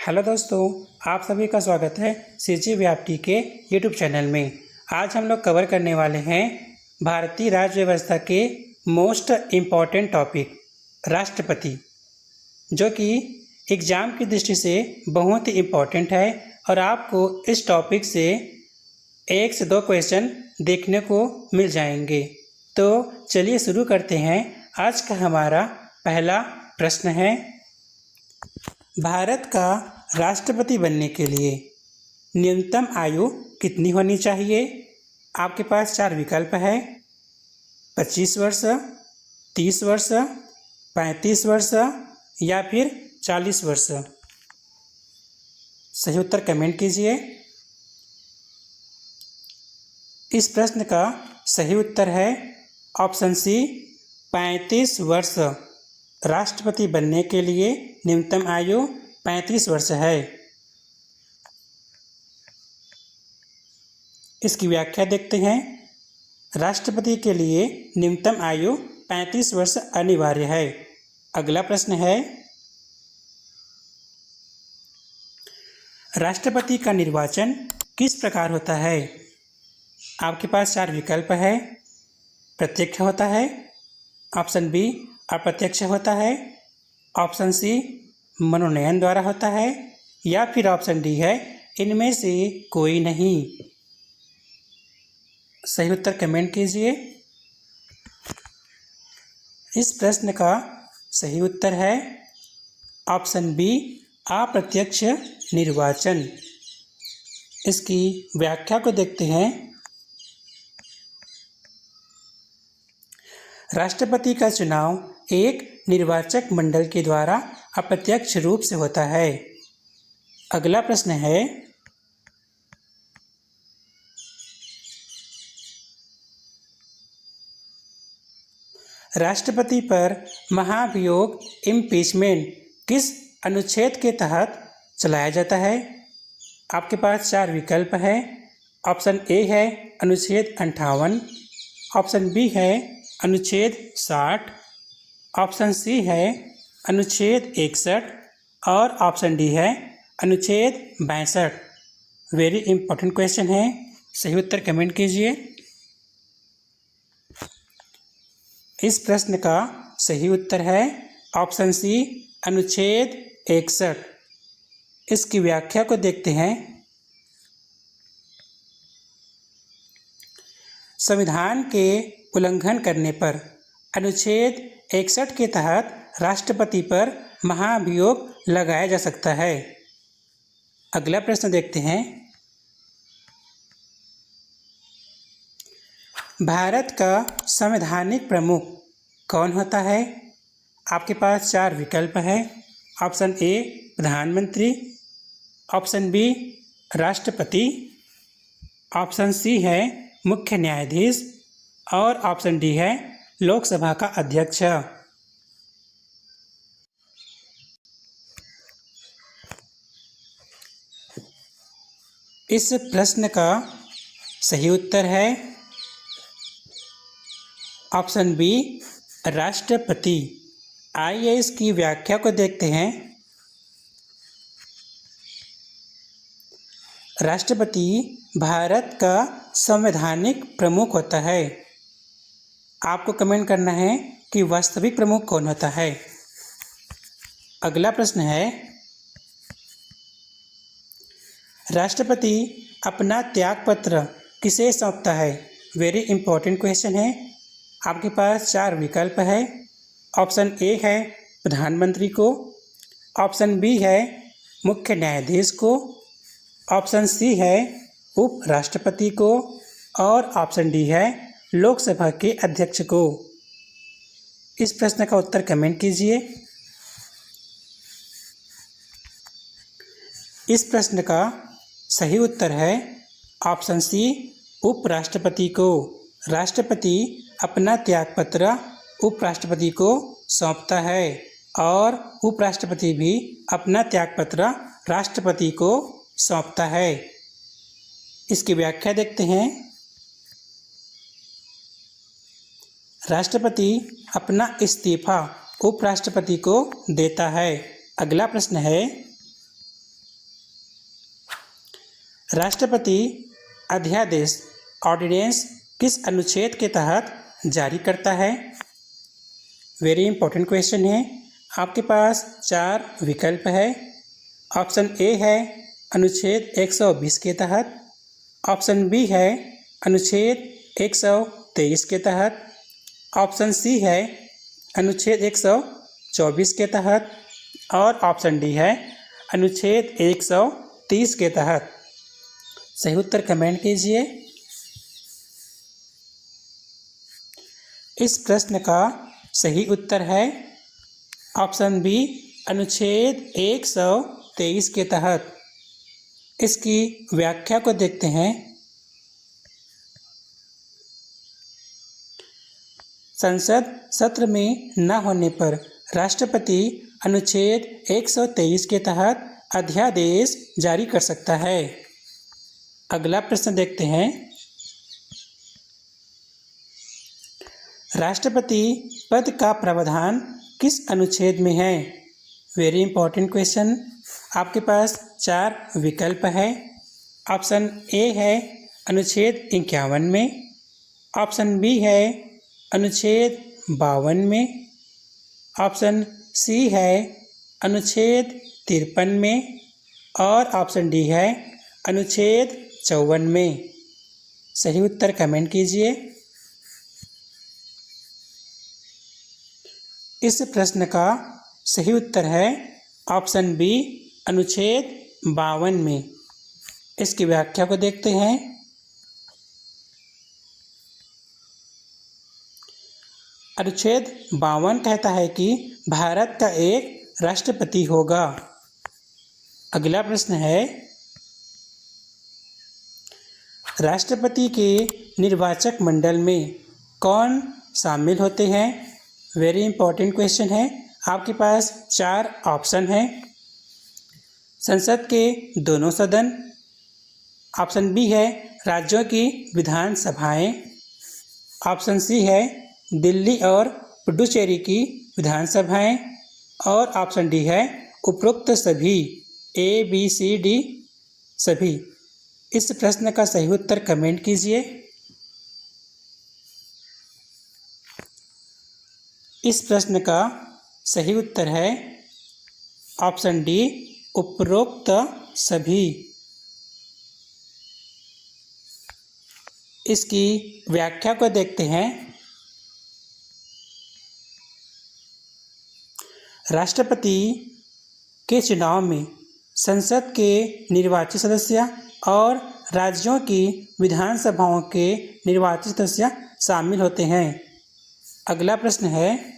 Hello दोस्तों, आप सभी का स्वागत है सीजी व्याप्ति के यूट्यूब चैनल में। आज हम लोग कवर करने वाले हैं भारतीय राज्य व्यवस्था के मोस्ट इम्पॉर्टेंट टॉपिक राष्ट्रपति, जो कि एग्ज़ाम की दृष्टि से बहुत ही इम्पॉर्टेंट है और आपको इस टॉपिक से 1 से 2 क्वेश्चन देखने को मिल जाएंगे। तो चलिए शुरू करते हैं। आज का हमारा पहला प्रश्न है, भारत का राष्ट्रपति बनने के लिए न्यूनतम आयु कितनी होनी चाहिए? आपके पास 4 विकल्प है, 25 वर्ष, 30 वर्ष, 35 वर्ष या फिर 40 वर्ष। सही उत्तर कमेंट कीजिए। इस प्रश्न का सही उत्तर है ऑप्शन सी, 35 वर्ष। राष्ट्रपति बनने के लिए न्यूनतम आयु 35 वर्ष है। इसकी व्याख्या देखते हैं। राष्ट्रपति के लिए न्यूनतम आयु 35 वर्ष अनिवार्य है। अगला प्रश्न है, राष्ट्रपति का निर्वाचन किस प्रकार होता है? आपके पास 4 विकल्प है। प्रत्यक्ष होता है, ऑप्शन बी अप्रत्यक्ष होता है, ऑप्शन सी मनोनयन द्वारा होता है या फिर ऑप्शन डी है इनमें से कोई नहीं। सही उत्तर कमेंट कीजिए। इस प्रश्न का सही उत्तर है ऑप्शन बी अप्रत्यक्ष निर्वाचन। इसकी व्याख्या को देखते हैं। राष्ट्रपति का चुनाव एक निर्वाचक मंडल के द्वारा अप्रत्यक्ष रूप से होता है। अगला प्रश्न है, राष्ट्रपति पर महाभियोग इम्पीचमेंट किस अनुच्छेद के तहत चलाया जाता है? आपके पास 4 विकल्प है। ऑप्शन ए है अनुच्छेद 58, ऑप्शन बी है अनुच्छेद 60, ऑप्शन सी है अनुच्छेद 61 और ऑप्शन डी है अनुच्छेद 62। वेरी इंपॉर्टेंट क्वेश्चन है। सही उत्तर कमेंट कीजिए। इस प्रश्न का सही उत्तर है ऑप्शन सी अनुच्छेद 61। इसकी व्याख्या को देखते हैं। संविधान के उल्लंघन करने पर अनुच्छेद 61 के तहत राष्ट्रपति पर महाभियोग लगाया जा सकता है। अगला प्रश्न देखते हैं। भारत का संवैधानिक प्रमुख कौन होता है? आपके पास 4 विकल्प है। ऑप्शन ए प्रधानमंत्री, ऑप्शन बी राष्ट्रपति, ऑप्शन सी है मुख्य न्यायाधीश और ऑप्शन डी है लोकसभा का अध्यक्ष। इस प्रश्न का सही उत्तर है ऑप्शन बी राष्ट्रपति। आइए इसकी व्याख्या को देखते हैं। राष्ट्रपति भारत का संवैधानिक प्रमुख होता है। आपको कमेंट करना है कि वास्तविक प्रमुख कौन होता है। अगला प्रश्न है, राष्ट्रपति अपना त्यागपत्र किसे सौंपता है? वेरी इंपॉर्टेंट क्वेश्चन है। आपके पास 4 विकल्प है। ऑप्शन ए है प्रधानमंत्री को, ऑप्शन बी है मुख्य न्यायाधीश को, ऑप्शन सी है उपराष्ट्रपति को और ऑप्शन डी है लोकसभा के अध्यक्ष को। इस प्रश्न का उत्तर कमेंट कीजिए। इस प्रश्न का सही उत्तर है ऑप्शन सी उपराष्ट्रपति को। राष्ट्रपति अपना त्यागपत्र उपराष्ट्रपति को सौंपता है और उपराष्ट्रपति भी अपना त्यागपत्र राष्ट्रपति को सौंपता है। इसकी व्याख्या देखते हैं। राष्ट्रपति अपना इस्तीफा उपराष्ट्रपति को देता है। अगला प्रश्न है, राष्ट्रपति अध्यादेश ऑर्डिनेंस किस अनुच्छेद के तहत जारी करता है? वेरी इंपॉर्टेंट क्वेश्चन है। आपके पास 4 विकल्प है। ऑप्शन ए है अनुच्छेद 120 के तहत, ऑप्शन बी है अनुच्छेद 123 के तहत, ऑप्शन सी है अनुच्छेद 124 के तहत और ऑप्शन डी है अनुच्छेद 130 के तहत। सही उत्तर कमेंट कीजिए। इस प्रश्न का सही उत्तर है ऑप्शन बी अनुच्छेद 123 के तहत। इसकी व्याख्या को देखते हैं। संसद सत्र में न होने पर राष्ट्रपति अनुच्छेद 123 के तहत अध्यादेश जारी कर सकता है। अगला प्रश्न देखते हैं। राष्ट्रपति पद का प्रावधान किस अनुच्छेद में है? Very important question. आपके पास 4 विकल्प है। ऑप्शन ए है अनुच्छेद 51 में, ऑप्शन बी है अनुच्छेद 52 में, ऑप्शन सी है अनुच्छेद 53 में और ऑप्शन डी है अनुच्छेद 54 में। सही उत्तर कमेंट कीजिए। इस प्रश्न का सही उत्तर है ऑप्शन बी अनुच्छेद 52 में। इसकी व्याख्या को देखते हैं। अनुच्छेद 52 कहता है कि भारत का एक राष्ट्रपति होगा। अगला प्रश्न है, राष्ट्रपति के निर्वाचक मंडल में कौन शामिल होते हैं? वेरी इंपॉर्टेंट क्वेश्चन है। आपके पास 4 ऑप्शन हैं। संसद के दोनों सदन, ऑप्शन बी है राज्यों की विधानसभाएं, ऑप्शन सी है दिल्ली और पुडुचेरी की विधानसभाएं और ऑप्शन डी है उपरोक्त सभी ABCD सभी। इस प्रश्न का सही उत्तर कमेंट कीजिए। इस प्रश्न का सही उत्तर है ऑप्शन डी उपरोक्त सभी। इसकी व्याख्या को देखते हैं। राष्ट्रपति के चुनाव में संसद के निर्वाचित सदस्य और राज्यों की विधानसभाओं के निर्वाचित सदस्य शामिल होते हैं। अगला प्रश्न है,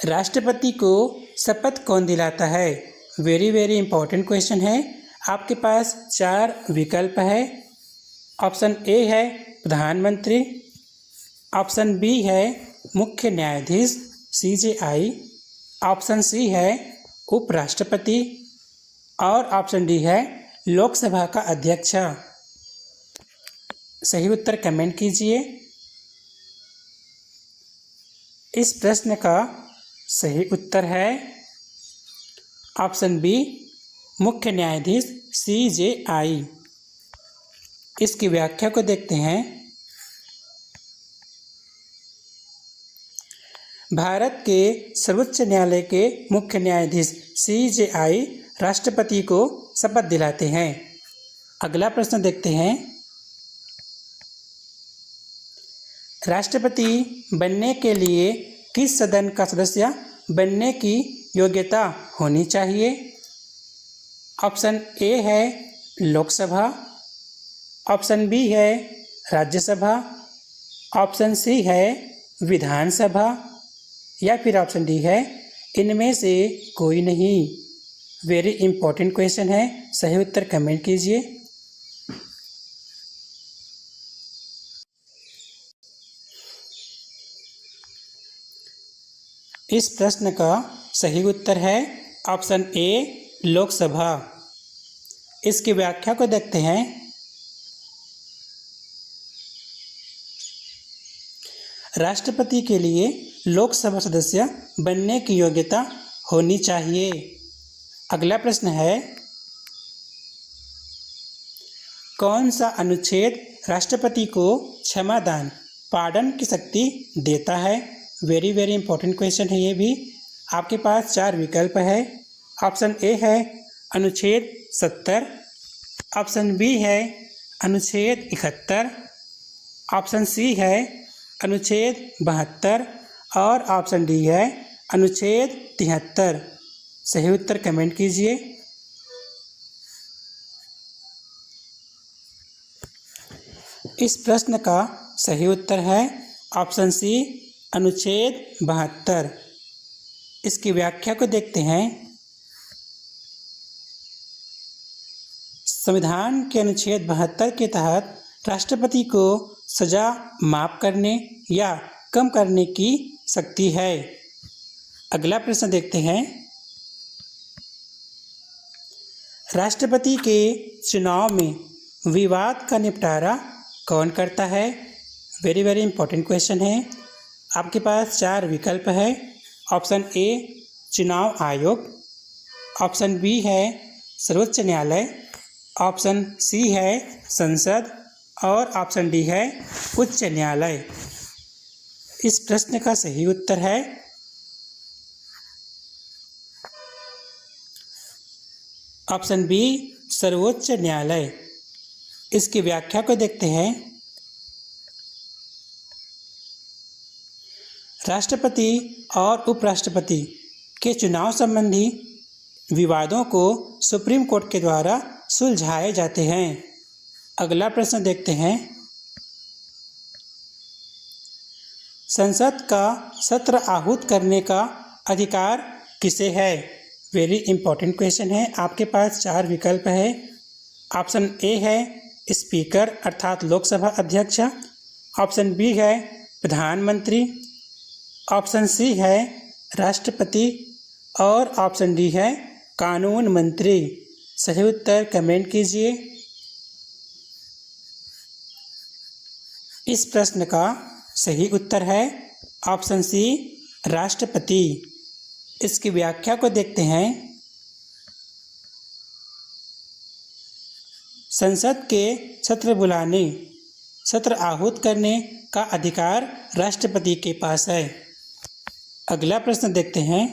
राष्ट्रपति को शपथ कौन दिलाता है? वेरी इंपॉर्टेंट क्वेश्चन है। आपके पास 4 विकल्प है। ऑप्शन ए है प्रधानमंत्री, ऑप्शन बी है मुख्य न्यायाधीश CJI, ऑप्शन सी है उपराष्ट्रपति और ऑप्शन डी है लोकसभा का अध्यक्ष। सही उत्तर कमेंट कीजिए। इस प्रश्न का सही उत्तर है ऑप्शन बी मुख्य न्यायाधीश CJI। इसकी व्याख्या को देखते हैं। भारत के सर्वोच्च न्यायालय के मुख्य न्यायाधीश CJI राष्ट्रपति को शपथ दिलाते हैं। अगला प्रश्न देखते हैं। राष्ट्रपति बनने के लिए किस सदन का सदस्य बनने की योग्यता होनी चाहिए? ऑप्शन ए है लोकसभा, ऑप्शन बी है राज्यसभा, ऑप्शन सी है विधानसभा या फिर ऑप्शन डी है इनमें से कोई नहीं। वेरी इंपॉर्टेंट क्वेश्चन है। सही उत्तर कमेंट कीजिए। इस प्रश्न का सही उत्तर है ऑप्शन ए लोकसभा। इसकी व्याख्या को देखते हैं। राष्ट्रपति के लिए लोकसभा सदस्य बनने की योग्यता होनी चाहिए। अगला प्रश्न है, कौन सा अनुच्छेद राष्ट्रपति को क्षमादान पार्डन की शक्ति देता है? वेरी वेरी इंपॉर्टेंट क्वेश्चन है ये भी। आपके पास 4 विकल्प है। ऑप्शन ए है अनुच्छेद 70, ऑप्शन बी है अनुच्छेद 71, ऑप्शन सी है अनुच्छेद 72 और ऑप्शन डी है अनुच्छेद 73। सही उत्तर कमेंट कीजिए। इस प्रश्न का सही उत्तर है ऑप्शन सी अनुच्छेद 72। इसकी व्याख्या को देखते हैं। संविधान के अनुच्छेद 72 के तहत राष्ट्रपति को सजा माफ करने या कम करने की शक्ति है। अगला प्रश्न देखते हैं, राष्ट्रपति के चुनाव में विवाद का निपटारा कौन करता है? वेरी वेरी इंपॉर्टेंट क्वेश्चन है। आपके पास 4 विकल्प है। ऑप्शन ए चुनाव आयोग, ऑप्शन बी है सर्वोच्च न्यायालय, ऑप्शन सी है संसद और ऑप्शन डी है उच्च न्यायालय। इस प्रश्न का सही उत्तर है ऑप्शन बी सर्वोच्च न्यायालय। इसकी व्याख्या को देखते हैं। राष्ट्रपति और उपराष्ट्रपति के चुनाव संबंधी विवादों को सुप्रीम कोर्ट के द्वारा सुलझाए जाते हैं। अगला प्रश्न देखते हैं, संसद का सत्र आहूत करने का अधिकार किसे है? वेरी इंपॉर्टेंट क्वेश्चन है। आपके पास 4 विकल्प है। ऑप्शन ए है स्पीकर अर्थात लोकसभा अध्यक्ष, ऑप्शन बी है प्रधानमंत्री, ऑप्शन सी है राष्ट्रपति और ऑप्शन डी है कानून मंत्री। सही उत्तर कमेंट कीजिए। इस प्रश्न का सही उत्तर है ऑप्शन सी राष्ट्रपति। इसकी व्याख्या को देखते हैं। संसद के सत्र बुलाने, सत्र आहूत करने का अधिकार राष्ट्रपति के पास है। अगला प्रश्न देखते हैं,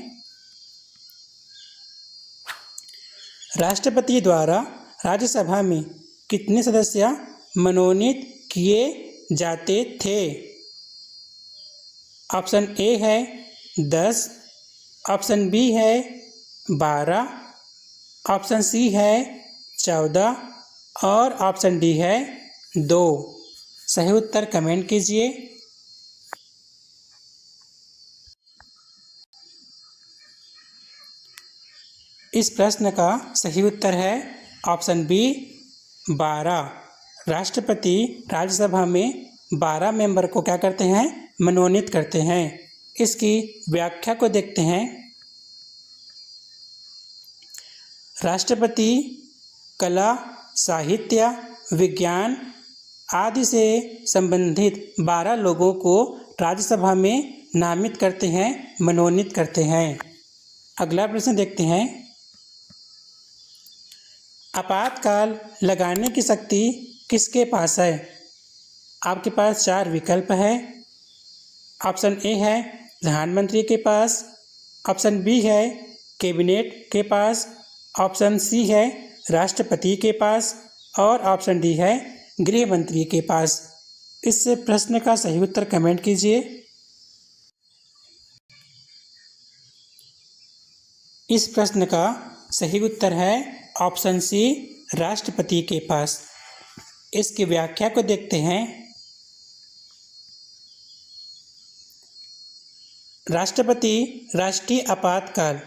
राष्ट्रपति द्वारा राज्यसभा में कितने सदस्य मनोनीत किए जाते थे? ऑप्शन ए है 10, ऑप्शन बी है 12, ऑप्शन सी है 14 और ऑप्शन डी है 2। सही उत्तर कमेंट कीजिए। इस प्रश्न का सही उत्तर है ऑप्शन बी 12। राष्ट्रपति राज्यसभा में 12 मेंबर को क्या करते हैं? मनोनीत करते हैं। इसकी व्याख्या को देखते हैं। राष्ट्रपति कला, साहित्य, विज्ञान आदि से संबंधित 12 लोगों को राज्यसभा में नामित करते हैं, मनोनीत करते हैं। अगला प्रश्न देखते हैं, आपातकाल लगाने की शक्ति किसके पास है? आपके पास 4 विकल्प है। ऑप्शन ए है प्रधानमंत्री के पास, ऑप्शन बी है कैबिनेट के पास, ऑप्शन सी है राष्ट्रपति के पास और ऑप्शन डी है गृह मंत्री के पास। इस प्रश्न का सही उत्तर कमेंट कीजिए। इस प्रश्न का सही उत्तर है ऑप्शन सी राष्ट्रपति के पास। इसकी व्याख्या को देखते हैं। राष्ट्रपति राष्ट्रीय आपातकाल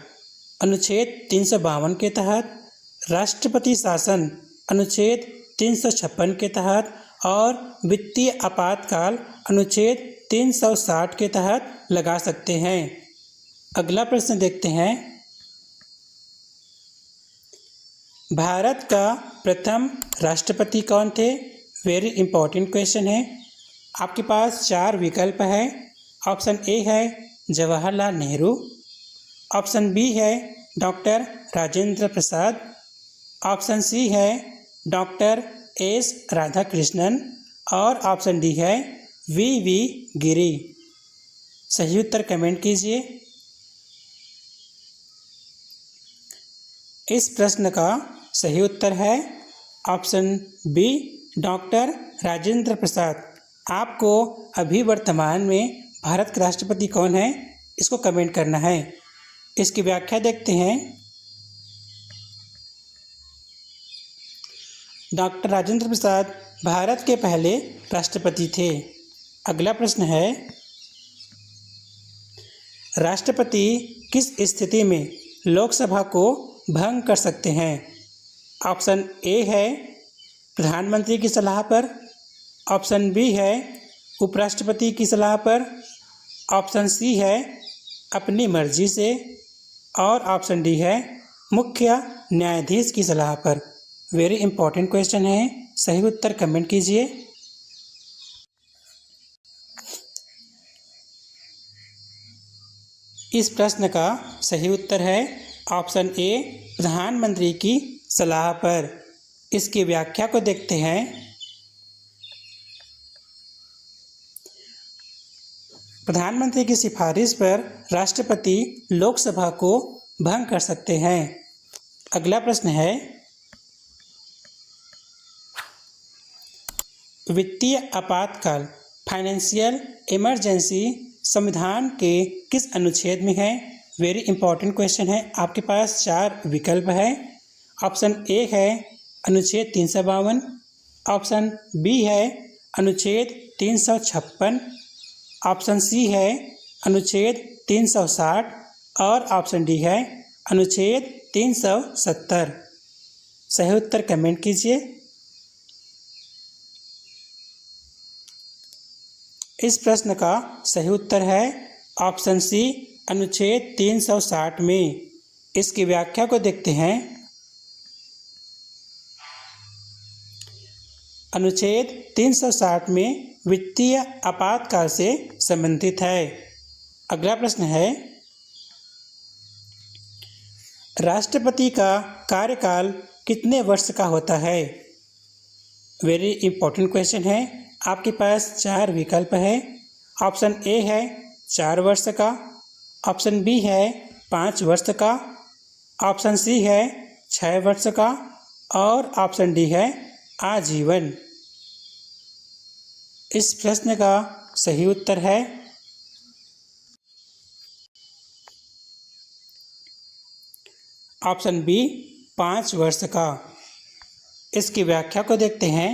अनुच्छेद 352 के तहत, राष्ट्रपति शासन अनुच्छेद 356 के तहत और वित्तीय आपातकाल अनुच्छेद 360 के तहत लगा सकते हैं। अगला प्रश्न देखते हैं, भारत का प्रथम राष्ट्रपति कौन थे? वेरी इंपॉर्टेंट क्वेश्चन है। आपके पास 4 विकल्प है। ऑप्शन ए है जवाहरलाल नेहरू, ऑप्शन बी है doctor Rajendra Prasad. Option C है डॉक्टर एस राधाकृष्णन और ऑप्शन डी है वी गिरी। सही उत्तर कमेंट कीजिए। इस प्रश्न का सही उत्तर है option B doctor Rajendra Prasad. आपको अभी वर्तमान में भारत के राष्ट्रपति कौन है इसको कमेंट करना है। इसकी व्याख्या देखते हैं। डॉक्टर राजेंद्र प्रसाद भारत के पहले राष्ट्रपति थे। अगला प्रश्न है राष्ट्रपति किस स्थिति में लोकसभा को भंग कर सकते हैं। ऑप्शन ए है प्रधानमंत्री की सलाह पर, ऑप्शन बी है उपराष्ट्रपति की सलाह पर, ऑप्शन सी है अपनी मर्जी से और ऑप्शन डी है मुख्य न्यायाधीश की सलाह पर। वेरी इंपॉर्टेंट क्वेश्चन है। सही उत्तर कमेंट कीजिए। इस प्रश्न का सही उत्तर है ऑप्शन ए प्रधानमंत्री की सलाह पर। इसकी व्याख्या को देखते हैं। प्रधानमंत्री की सिफारिश पर राष्ट्रपति लोकसभा को भंग कर सकते हैं। अगला प्रश्न है वित्तीय आपातकाल फाइनेंशियल इमरजेंसी संविधान के किस अनुच्छेद में है। वेरी इंपॉर्टेंट क्वेश्चन है। आपके पास 4 विकल्प है। ऑप्शन ए है अनुच्छेद 352, ऑप्शन बी है अनुच्छेद 356, ऑप्शन सी है अनुच्छेद 360 और ऑप्शन डी है अनुच्छेद 370। सही उत्तर कमेंट कीजिए। इस प्रश्न का सही उत्तर है ऑप्शन सी अनुच्छेद 360 में। इसकी व्याख्या को देखते हैं। अनुच्छेद 360 में वित्तीय आपातकाल से संबंधित है। अगला प्रश्न है राष्ट्रपति का कार्यकाल कितने वर्ष का होता है। वेरी इंपॉर्टेंट क्वेश्चन है। आपके पास 4 विकल्प है। ऑप्शन ए है 4 वर्ष का, ऑप्शन बी है 5 वर्ष का, ऑप्शन सी है 6 वर्ष का और ऑप्शन डी है आजीवन। इस प्रश्न का सही उत्तर है ऑप्शन बी 5 वर्ष का। इसकी व्याख्या को देखते हैं।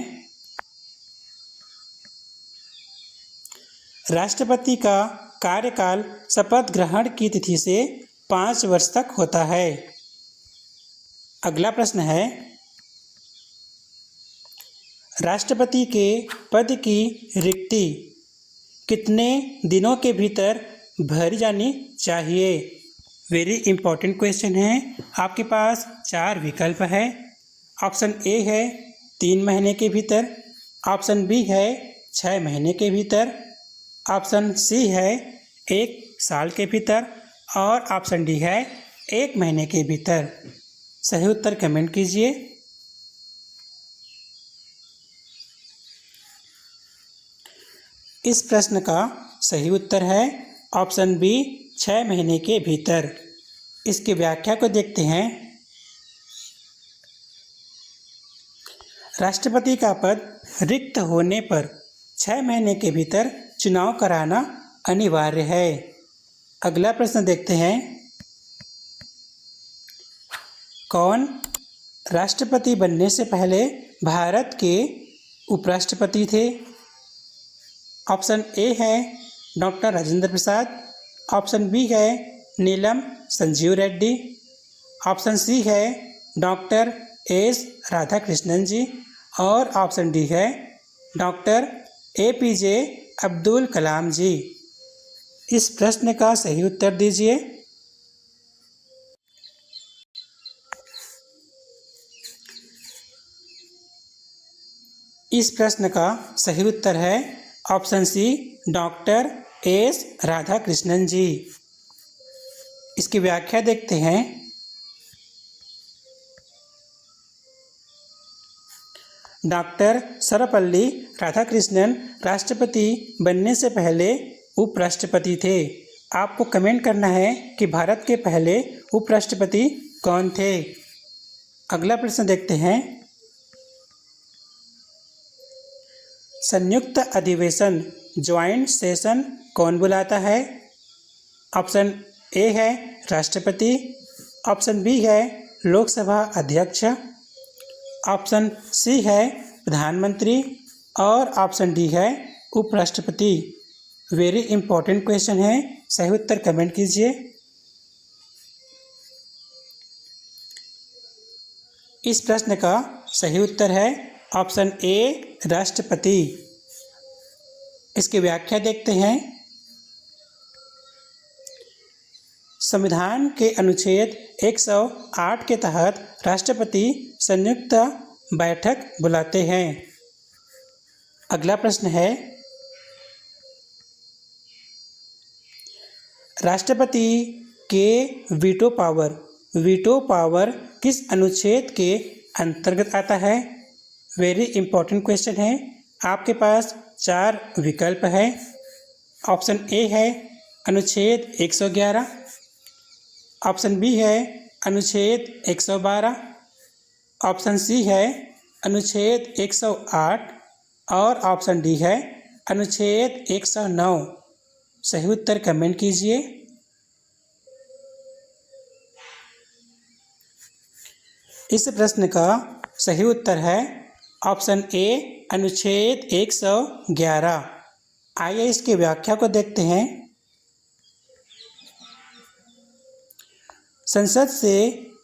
राष्ट्रपति का कार्यकाल शपथ ग्रहण की तिथि से 5 वर्ष तक होता है। अगला प्रश्न है राष्ट्रपति के पद की रिक्ति कितने दिनों के भीतर भरी जानी चाहिए। वेरी इंपॉर्टेंट क्वेश्चन है। आपके पास 4 विकल्प है। ऑप्शन ए है 3 महीने के भीतर, ऑप्शन बी है 6 महीने के भीतर, ऑप्शन सी है 1 साल के भीतर और ऑप्शन डी है 1 महीने के भीतर। सही उत्तर कमेंट कीजिए। इस प्रश्न का सही उत्तर है ऑप्शन बी 6 महीने के भीतर। इसकी व्याख्या को देखते हैं। राष्ट्रपति का पद रिक्त होने पर 6 महीने के भीतर चुनाव कराना अनिवार्य है। अगला प्रश्न देखते हैं। कौन राष्ट्रपति बनने से पहले भारत के उपराष्ट्रपति थे। ऑप्शन ए है doctor Rajendra Prasad, option B है नीलम संजीव रेड्डी, ऑप्शन सी है डॉक्टर एस राधाकृष्णन जी और ऑप्शन डी है डॉक्टर APJ अब्दुल कलाम जी। इस प्रश्न का सही उत्तर दीजिए। इस प्रश्न का सही उत्तर है option C doctor S Radhakrishnan ji. इसकी व्याख्या देखते हैं। डॉक्टर सर्वपल्ली राधाकृष्णन राष्ट्रपति बनने से पहले उपराष्ट्रपति थे। आपको कमेंट करना है कि भारत के पहले उपराष्ट्रपति कौन थे। अगला प्रश्न देखते हैं। संयुक्त अधिवेशन ज्वाइंट सेशन कौन बुलाता है? ऑप्शन ए है राष्ट्रपति, ऑप्शन बी है लोकसभा अध्यक्ष, ऑप्शन सी है प्रधानमंत्री और ऑप्शन डी है उपराष्ट्रपति। वेरी इंपॉर्टेंट क्वेश्चन है, सही उत्तर कमेंट कीजिए। इस प्रश्न का सही उत्तर है ऑप्शन ए राष्ट्रपति। इसकी व्याख्या देखते हैं। संविधान के अनुच्छेद 108 के तहत राष्ट्रपति संयुक्त बैठक बुलाते हैं। अगला प्रश्न है, राष्ट्रपति के वीटो पावर किस अनुच्छेद के अंतर्गत आता है? वेरी इंपॉर्टेंट क्वेश्चन है। आपके पास 4 विकल्प है। ऑप्शन ए है अनुच्छेद 111, ऑप्शन बी है अनुच्छेद 112, ऑप्शन सी है अनुच्छेद 108 और ऑप्शन डी है अनुच्छेद 109। सही उत्तर कमेंट कीजिए। इस प्रश्न का सही उत्तर है ऑप्शन ए अनुच्छेद 111। आइए इसकी व्याख्या को देखते हैं। संसद से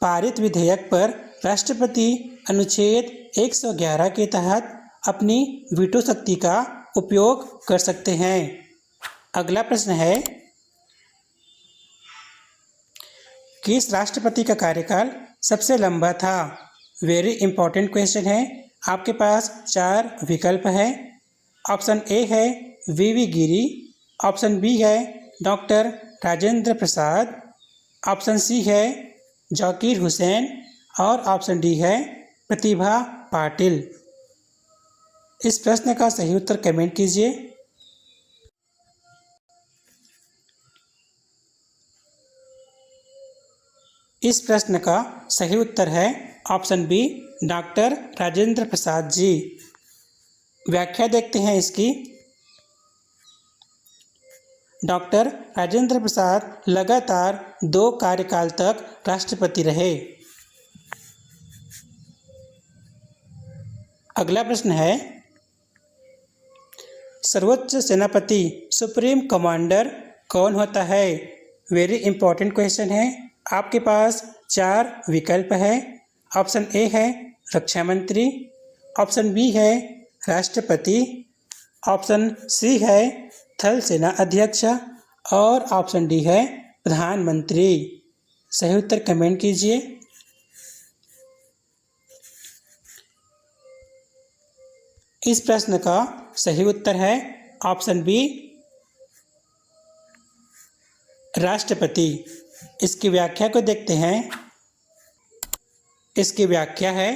पारित विधेयक पर राष्ट्रपति अनुच्छेद 111 के तहत अपनी वीटो शक्ति का उपयोग कर सकते हैं। अगला प्रश्न है, किस राष्ट्रपति का कार्यकाल सबसे लंबा था? वेरी इंपॉर्टेंट क्वेश्चन है। आपके पास 4 विकल्प है। ऑप्शन ए है वी गिरी, ऑप्शन बी है doctor Rajendra Prasad, option C है जाकिर हुसैन और ऑप्शन डी है प्रतिभा पाटिल। इस प्रश्न का सही उत्तर कमेंट कीजिए। इस प्रश्न का सही उत्तर है option B doctor Rajendra Prasad ji. व्याख्या देखते हैं इसकी। डॉक्टर राजेंद्र प्रसाद लगातार 2 कार्यकाल तक राष्ट्रपति रहे। अगला प्रश्न है, सर्वोच्च सेनापति सुप्रीम कमांडर कौन होता है? वेरी इंपॉर्टेंट क्वेश्चन है। आपके पास 4 विकल्प है। ऑप्शन ए है रक्षा मंत्री, ऑप्शन बी है राष्ट्रपति, ऑप्शन सी है थल सेना अध्यक्ष और ऑप्शन डी है प्रधानमंत्री। सही उत्तर कमेंट कीजिए। इस प्रश्न का सही उत्तर है ऑप्शन बी राष्ट्रपति। इसकी व्याख्या को देखते हैं। इसकी व्याख्या है,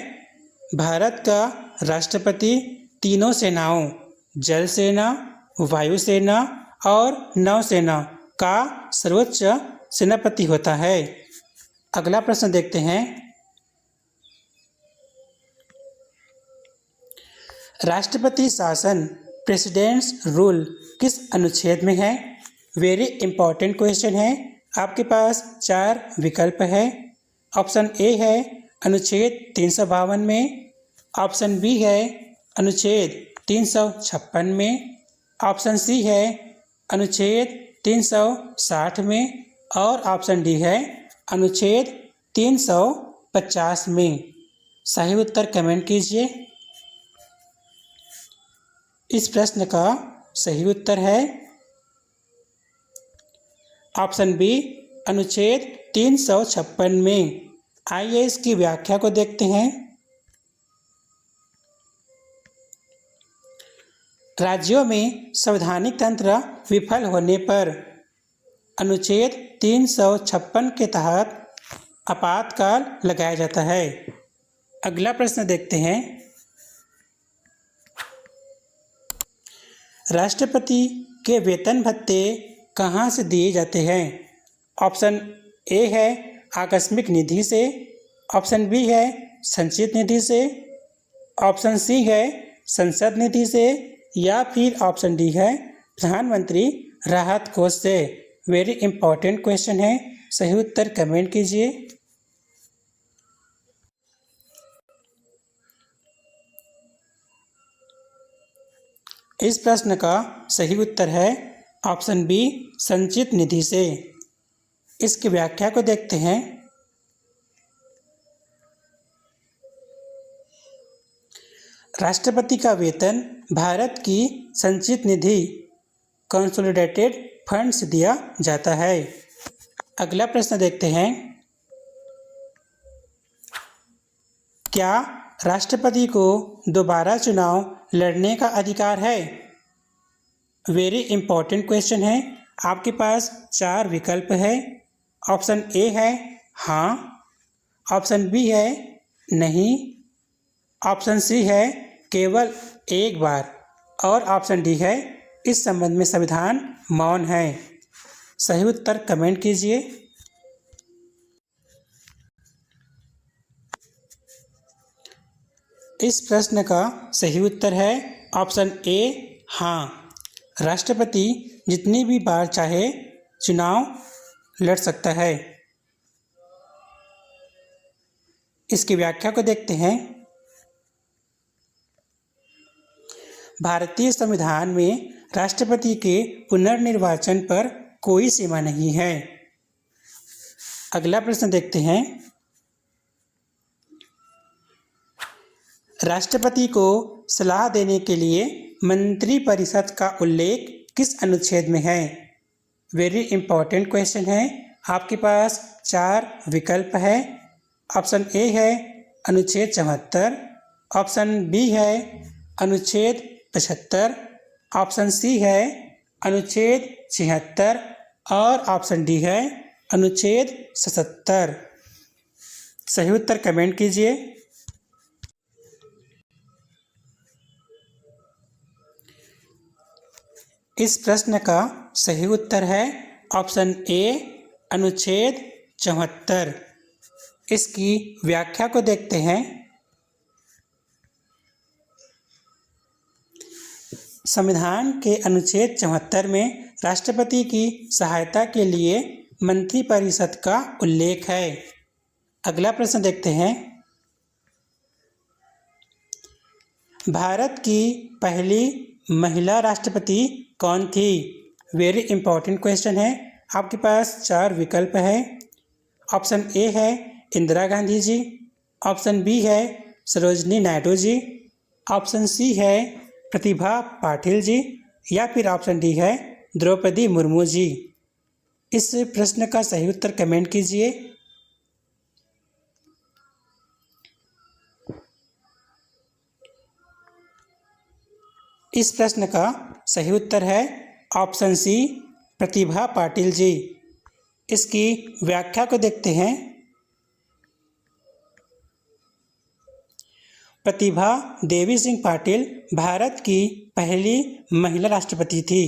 भारत का राष्ट्रपति तीनों सेनाओं जल सेना, वायु सेना और नौसेना का सर्वोच्च सेनापति होता है। अगला प्रश्न देखते हैं। राष्ट्रपति शासन प्रेसिडेंट्स रूल किस अनुच्छेद में है? वेरी इंपॉर्टेंट क्वेश्चन है। आपके पास 4 विकल्प है। ऑप्शन ए है अनुच्छेद 352 में, ऑप्शन बी है अनुच्छेद 356 में, ऑप्शन सी है अनुच्छेद 360 में और ऑप्शन डी है अनुच्छेद 350 में। सही उत्तर कमेंट कीजिए। इस प्रश्न का सही उत्तर है ऑप्शन बी अनुच्छेद 356 में। आइए इसकी व्याख्या को देखते हैं। राज्यों में संवैधानिक तंत्र विफल होने पर अनुच्छेद 356 के तहत आपातकाल लगाया जाता है। अगला प्रश्न देखते हैं। राष्ट्रपति के वेतन भत्ते कहाँ से दिए जाते हैं? ऑप्शन ए है आकस्मिक निधि से, ऑप्शन बी है संचित निधि से, ऑप्शन सी है संसद निधि से, या फिर ऑप्शन डी है प्रधानमंत्री राहत कोष से। वेरी इंपॉर्टेंट क्वेश्चन है, सही उत्तर कमेंट कीजिए। इस प्रश्न का सही उत्तर है ऑप्शन बी संचित निधि से। इसकी व्याख्या को देखते हैं। राष्ट्रपति का वेतन भारत की संचित निधि कंसोलिडेटेड फंड से दिया जाता है। अगला प्रश्न देखते हैं। क्या राष्ट्रपति को दोबारा चुनाव लड़ने का अधिकार है? वेरी इंपॉर्टेंट क्वेश्चन है। आपके पास 4 विकल्प है। ऑप्शन ए है हाँ, ऑप्शन बी है नहीं, ऑप्शन सी है केवल एक बार, और ऑप्शन डी है इस संबंध में संविधान मौन है। सही उत्तर कमेंट कीजिए। इस प्रश्न का सही उत्तर है ऑप्शन ए हाँ, राष्ट्रपति जितनी भी बार चाहे चुनाव लड़ सकता है। इसकी व्याख्या को देखते हैं। भारतीय संविधान में राष्ट्रपति के पुनर्निर्वाचन पर कोई सीमा नहीं है। अगला प्रश्न देखते हैं। राष्ट्रपति को सलाह देने के लिए मंत्रिपरिषद का उल्लेख किस अनुच्छेद में है? वेरी इंपॉर्टेंट क्वेश्चन है। आपके पास 4 विकल्प है। ऑप्शन ए है अनुच्छेद 74, ऑप्शन बी है अनुच्छेद 75, ऑप्शन सी है अनुच्छेद 76, और ऑप्शन डी है अनुच्छेद 77। सही उत्तर कमेंट कीजिए। इस प्रश्न का सही उत्तर है ऑप्शन ए अनुच्छेद 74। इसकी व्याख्या को देखते हैं। संविधान के अनुच्छेद 74 में राष्ट्रपति की सहायता के लिए मंत्रिपरिषद का उल्लेख है। अगला प्रश्न देखते हैं। भारत की पहली महिला राष्ट्रपति कौन थी? वेरी इंपॉर्टेंट क्वेश्चन है। आपके पास 4 विकल्प है। ऑप्शन ए है इंदिरा गांधी जी, ऑप्शन बी है सरोजिनी नायडू जी, ऑप्शन सी है प्रतिभा पाटिल जी, या फिर ऑप्शन डी है द्रौपदी मुर्मू जी। इस प्रश्न का सही उत्तर कमेंट कीजिए। इस प्रश्न का सही उत्तर है ऑप्शन सी प्रतिभा पाटिल जी। इसकी व्याख्या को देखते हैं। प्रतिभा देवी सिंह पाटिल भारत की पहली महिला राष्ट्रपति थी।